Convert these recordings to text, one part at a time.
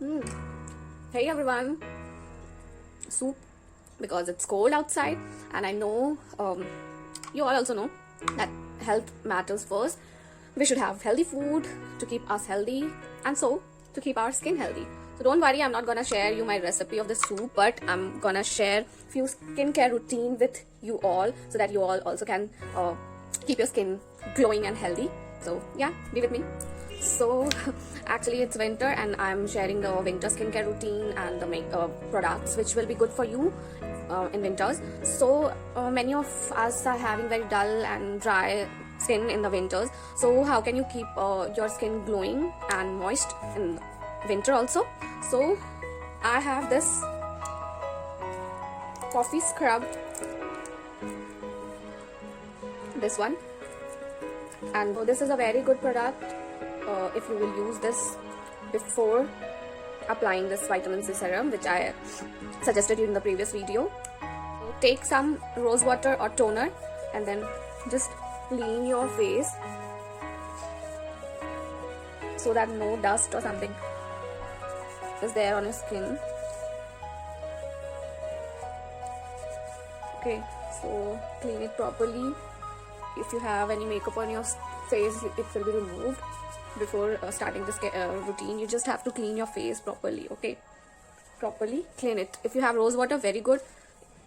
Mm. Hey everyone, soup because it's cold outside, and I know you all also know that health matters first. We should have healthy food to keep us healthy and so to keep our skin healthy. So don't worry, I'm not gonna share you my recipe of the soup, but I'm gonna share few skincare routine with you all so that you all also can keep your skin glowing and healthy. So yeah, be with me. So actually it's winter and I'm sharing the winter skincare routine and the products which will be good for you in winters. So many of us are having very dull and dry skin in the winters. So how can you keep your skin glowing and moist in winter also? So I have this coffee scrub, this one, and this is a very good product if you will use this before applying this vitamin C serum which I suggested you in the previous video. Take some rose water or toner and then just clean your face so that no dust or something is there on your skin. Okay, so clean it properly. If you have any makeup on your face, it will be removed before starting this routine. You just have to clean your face properly. Okay, properly clean it. If you have rose water, very good.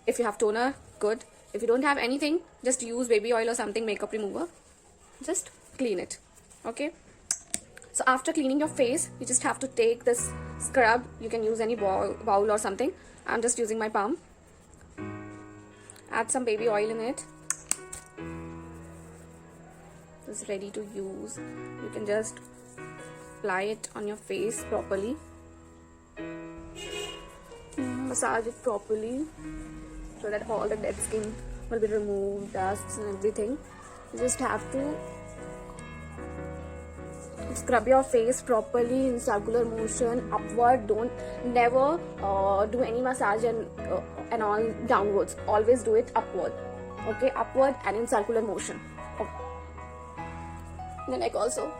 If you have toner, good. If you don't have anything, just use baby oil or something, makeup remover. Just clean it. Okay, so after cleaning your face, you just have to take this scrub. You can use any bowl or something. I'm just using my palm. Add some baby oil in it. It's ready to use. You can just apply it on your face properly. Massage it properly so that all the dead skin will be removed, dusts and everything. You just have to scrub your face properly in circular motion, upward. Don't never do any massage and all downwards. Always do it upward. Okay, upward and in circular motion. Okay. The neck also.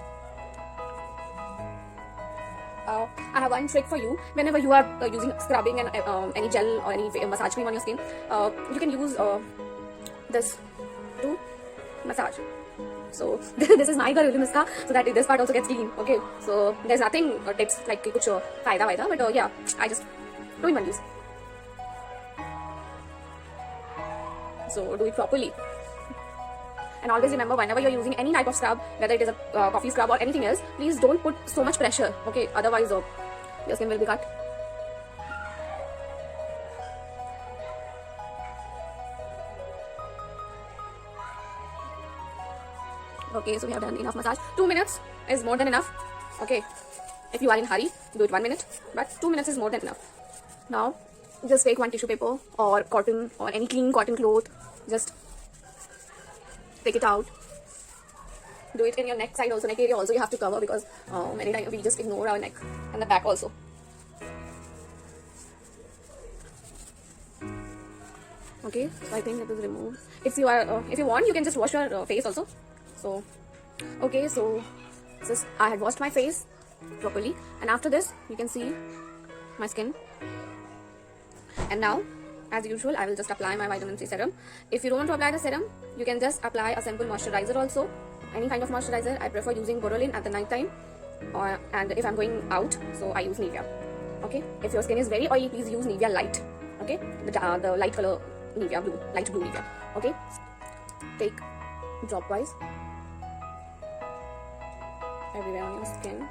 I have one trick for you. Whenever you are using scrubbing and any gel or any massage cream on your skin, you can use this to massage. So this is my घरेलू नुस्खा, so that this part also gets clean. Okay, so there's nothing tips like कुछ फायदा वायदा, but yeah, I just do in one use. So do it properly. And always remember, whenever you're using any type of scrub, whether it is a coffee scrub or anything else, please don't put so much pressure. Okay, otherwise your skin will be cut. Okay, so we have done enough massage. 2 minutes is more than enough. Okay, if you are in a hurry, do it 1 minute, but 2 minutes is more than enough. Now just take one tissue paper or cotton or any clean cotton cloth, just take it out. Do it in your neck side also, neck area also you have to cover, because many times we just ignore our neck, and the back also. Okay, so I think it is removed. If you are if you want, you can just wash your face also. So okay, so just I had washed my face properly, and after this you can see my skin. And now, as usual, I will just apply my vitamin C serum. If you don't want to apply the serum, you can just apply a simple moisturizer also. Any kind of moisturizer. I prefer using Borolin at the night time, and if I'm going out, so I use Nivea. Okay, if your skin is very oily, please use Nivea Light. Okay, the light color Nivea blue, light blue Nivea. Okay, take drop wise everywhere on your skin.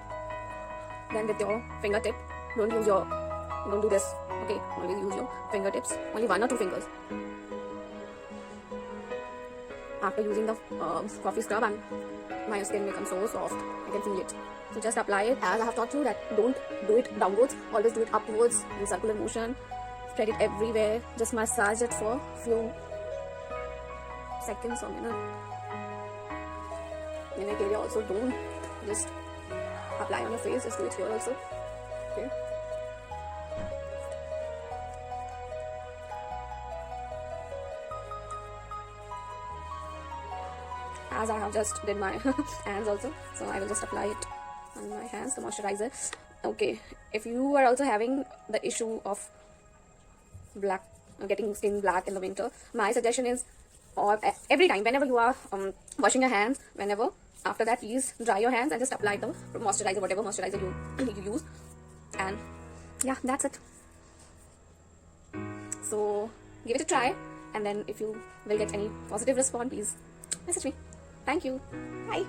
Then with your fingertip, don't do this. Okay, always use your fingertips, only 1 or 2 fingers. After using the coffee scrub, and my skin becomes so soft, I can feel it. So just apply it as I have taught you, that don't do it downwards, always do it upwards in circular motion. Spread it everywhere, just massage it for few seconds or minute. In neck area also, don't just apply on your face, just do it here also. Okay. As I have just did my hands also, so I will just apply it on my hands, the moisturizer. Okay, if you are also having the issue of black, getting skin black in the winter, my suggestion is, or every time whenever you are washing your hands, whenever after that, please dry your hands and just apply the moisturizer, whatever moisturizer you use, and yeah, that's it. So give it a try, and then if you will get any positive response, please message me. Thank you. Bye.